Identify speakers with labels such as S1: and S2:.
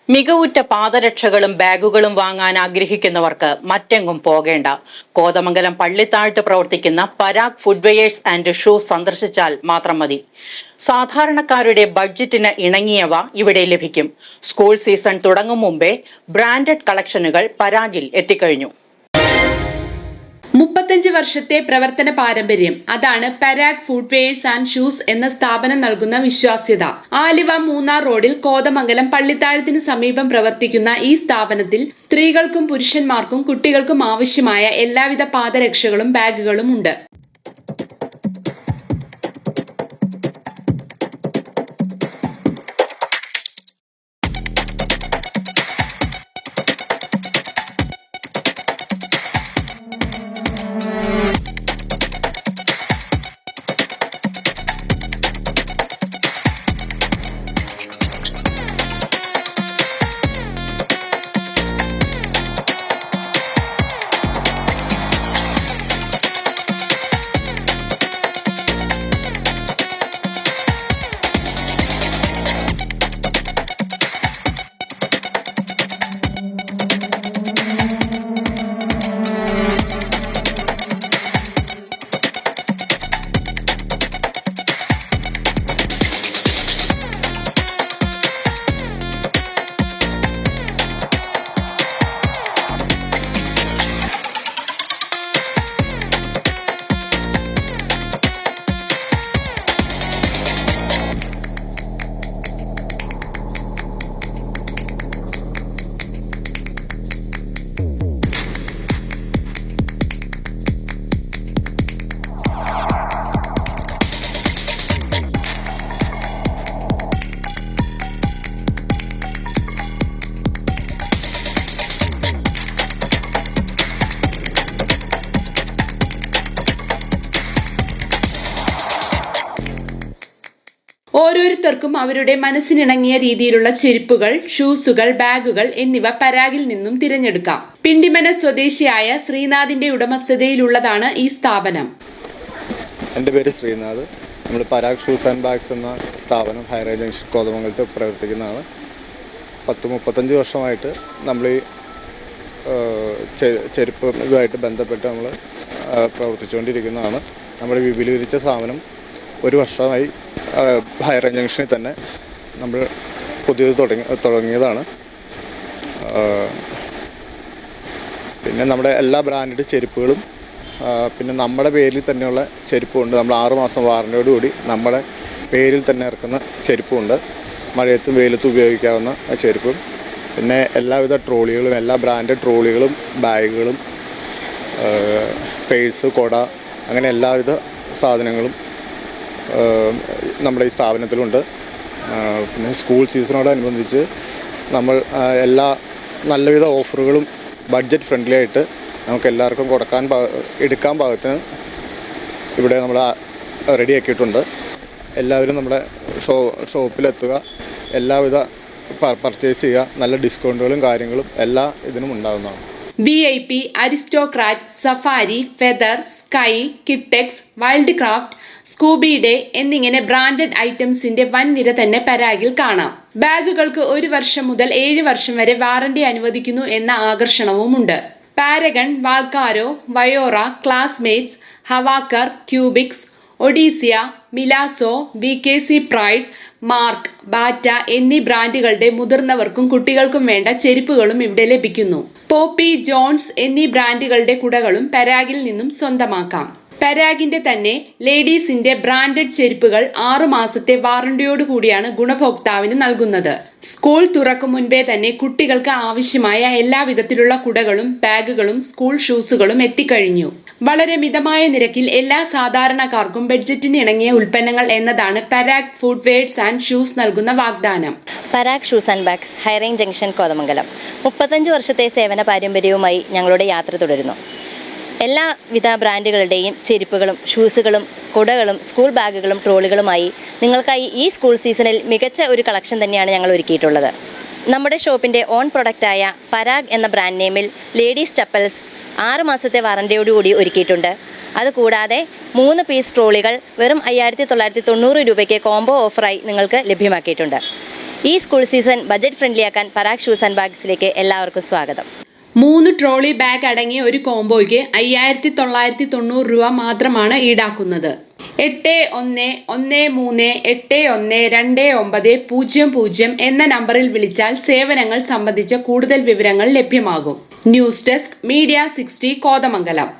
S1: മികവുറ്റ പാദരക്ഷകളും ബാഗുകളും വാങ്ങാൻ ആഗ്രഹിക്കുന്നവർക്ക് മറ്റെങ്ങും പോകേണ്ട. കോതമംഗലം പള്ളിത്താഴത്ത് പ്രവർത്തിക്കുന്ന പരാഗ് ഫുട്വെയേഴ്സ് ആൻഡ് ഷൂസ് സന്ദർശിച്ചാൽ മാത്രം മതി. സാധാരണക്കാരുടെ ബഡ്ജറ്റിന് ഇണങ്ങിയവ ഇവിടെ ലഭിക്കും. സ്കൂൾ സീസൺ തുടങ്ങും മുമ്പേ ബ്രാൻഡഡ് കളക്ഷനുകൾ പരാഗിൽ എത്തിക്കഴിഞ്ഞു.
S2: 35 വർഷത്തെ പ്രവർത്തന പാരമ്പര്യം, അതാണ് പരാഗ് ഫുട്വെയേഴ്സ് ആൻഡ് ഷൂസ് എന്ന സ്ഥാപനം നൽകുന്ന വിശ്വാസ്യത. ആലുവ മൂന്നാർ റോഡിൽ കോതമംഗലം പള്ളിത്താഴത്തിന് സമീപം പ്രവർത്തിക്കുന്ന ഈ സ്ഥാപനത്തിൽ സ്ത്രീകൾക്കും പുരുഷന്മാർക്കും കുട്ടികൾക്കും ആവശ്യമായ എല്ലാവിധ പാദരക്ഷകളും ബാഗുകളും ഉണ്ട്. ഓരോരുത്തർക്കും അവരുടെ മനസ്സിനിണങ്ങിയ രീതിയിലുള്ള ചെരുപ്പുകൾ, ഷൂസുകൾ, ബാഗുകൾ എന്നിവ പരാഗിൽ നിന്നും തിരഞ്ഞെടുക്കാം. പിണ്ടിമന സ്വദേശിയായ ശ്രീനാഥിന്റെ ഉടമസ്ഥതയിലുള്ളതാണ് ഈ സ്ഥാപനം.
S3: എൻ്റെ പേര് ശ്രീനാഥ്. നമ്മൾ പരാഗ് ഷൂസ് ആൻഡ് ബാഗ്സ് എന്ന സ്ഥാപനം ഹൈറേഞ്ച് ജംഗ്ഷൻ കോതമംഗലത്ത് പ്രവർത്തിക്കുന്നതാണ്. 30-35 വർഷമായിട്ട് നമ്മൾ ഈ ചെരുപ്പ് ഇതുമായിട്ട് ബന്ധപ്പെട്ട് നമ്മൾ പ്രവർത്തിച്ചുകൊണ്ടിരിക്കുന്നതാണ്. നമ്മുടെ വിപുലീകരിച്ച സ്ഥാപനം 1 വർഷമായി ഹൈറേഞ്ച് ജംഗ്ഷനിൽ തന്നെ നമ്മൾ പുതിയത് തുടങ്ങിയതാണ്. പിന്നെ നമ്മുടെ എല്ലാ ബ്രാൻഡഡ് ചെരുപ്പുകളും പിന്നെ നമ്മുടെ പേരിൽ തന്നെയുള്ള ചെരുപ്പുണ്ട്. നമ്മൾ 6 മാസം വാറൻറ്റിയോടുകൂടി നമ്മുടെ പേരിൽ തന്നെ ഇറക്കുന്ന ചെരുപ്പുണ്ട്. മഴയത്തും വെയിലത്തും ഉപയോഗിക്കാവുന്ന ചെരുപ്പും പിന്നെ എല്ലാവിധ ട്രോളികളും, എല്ലാ ബ്രാൻഡഡ് ട്രോളികളും, ബാഗുകളും, പേഴ്സ്, കൊട, അങ്ങനെ എല്ലാവിധ സാധനങ്ങളും നമ്മുടെ ഈ സ്ഥാപനത്തിലുണ്ട്. പിന്നെ സ്കൂൾ സീസണോടനുബന്ധിച്ച് നമ്മൾ എല്ലാ നല്ലവിധ ഓഫറുകളും ബഡ്ജറ്റ് ഫ്രണ്ട്ലി ആയിട്ട് നമുക്ക് എല്ലാവർക്കും എടുക്കാൻ പാകത്തിന് ഇവിടെ നമ്മൾ റെഡിയാക്കിയിട്ടുണ്ട്. എല്ലാവരും നമ്മുടെ ഷോപ്പിലെത്തുക, എല്ലാവിധ പർച്ചേസ് ചെയ്യുക. നല്ല ഡിസ്കൗണ്ടുകളും കാര്യങ്ങളും എല്ലാ ഇതിനും ഉണ്ടാകുന്നതാണ്.
S2: VIP, aristocrat, safari, feather, sky, Kitex, wild craft, Scooby day എന്നിങ്ങനെ ബ്രാൻഡഡ് ഐറ്റംസിന്റെ വൻ നിര തന്നെ പരാഗിൽ കാണാം. ബാഗുകൾക്ക് 1 വർഷം മുതൽ 7 വർഷം വരെ വാറണ്ടി അനുവദിക്കുന്നു എന്ന ആകർഷണവുമുണ്ട്. പാരഗൺ, വാൽക്കാരോ, വയോറ, ക്ലാസ്മേറ്റ്സ്, ഹവാക്കർ, ക്യൂബിക്സ്, ഒഡീസിയ, മിലാസോ, VKC പ്രൈഡ്, മാർക്ക്, ബാറ്റ എന്നീ ബ്രാൻഡുകളുടെ മുതിർന്നവർക്കും കുട്ടികൾക്കും വേണ്ട ചെരുപ്പുകളും ഇവിടെ ലഭിക്കുന്നു. പോപ്പി, ജോൺസ് എന്നീ ബ്രാൻഡുകളുടെ കുടകളും പരാഗിൽ നിന്നും സ്വന്തമാക്കാം. പരാഗിന്റെ തന്നെ ലേഡീസിന്റെ ബ്രാൻഡഡ് ചെരുപ്പുകൾ 6 മാസത്തെ വാറണ്ടിയോട് കൂടിയാണ് ഗുണഭോക്താവിന് നൽകുന്നത്. സ്കൂൾ തുറക്കും മുൻപേ തന്നെ കുട്ടികൾക്ക് ആവശ്യമായ എല്ലാ വിധത്തിലുള്ള കുടകളും ബാഗുകളും സ്കൂൾ ഷൂസുകളും എത്തിക്കഴിഞ്ഞു. വളരെ മിതമായ നിരക്കിൽ എല്ലാ സാധാരണക്കാർക്കും ബഡ്ജറ്റിന് ഇണങ്ങിയ ഉൽപ്പന്നങ്ങൾ എന്നതാണ് പരാഗ് ഫുട്വെയേഴ്സ് ആൻഡ് ഷൂസ് നൽകുന്ന വാഗ്ദാനം.
S4: Parag shoes and bags, high range junction, Kothamangalam. 35 വർഷത്തെ സേവന പാരമ്പര്യവുമായി ഞങ്ങളുടെ യാത്ര തുടരുന്നു. എല്ലാവിധ ബ്രാൻഡുകളുടെയും ചെരുപ്പുകളും ഷൂസുകളും കുടകളും സ്കൂൾ ബാഗുകളും ട്രോളികളുമായി നിങ്ങൾക്കായി ഈ സ്കൂൾ സീസണിൽ മികച്ച ഒരു കളക്ഷൻ തന്നെയാണ് ഞങ്ങൾ ഒരുക്കിയിട്ടുള്ളത്. നമ്മുടെ ഷോപ്പിൻ്റെ ഓൺ പ്രൊഡക്റ്റായ പരാഗ് എന്ന ബ്രാൻഡ് നെയിമിൽ ലേഡീസ് ചപ്പൽസ് 6 മാസത്തെ വാറണ്ടിയോടുകൂടി ഒരുക്കിയിട്ടുണ്ട്. അതുകൂടാതെ 3 പീസ് ട്രോളികൾ വെറും 5990 രൂപയ്ക്ക് കോംബോ ഓഫറായി നിങ്ങൾക്ക് ലഭ്യമാക്കിയിട്ടുണ്ട്. ഈ സ്കൂൾ സീസൺ ബജറ്റ് ഫ്രണ്ട്ലി ആക്കാൻ പരാഗ് ഷൂസ് ആൻഡ് ബാഗ്സിലേക്ക് എല്ലാവർക്കും സ്വാഗതം.
S2: 3 ട്രോളി ബാഗ് അടങ്ങിയ ഒരു കോംബോയ്ക്ക് 5,990 രൂപ മാത്രമാണ് ഈടാക്കുന്നത്. 8113812900 എന്ന നമ്പറിൽ വിളിച്ചാൽ സേവനങ്ങൾ സംബന്ധിച്ച കൂടുതൽ വിവരങ്ങൾ ലഭ്യമാകും. News desk media 60 Kothamangalam.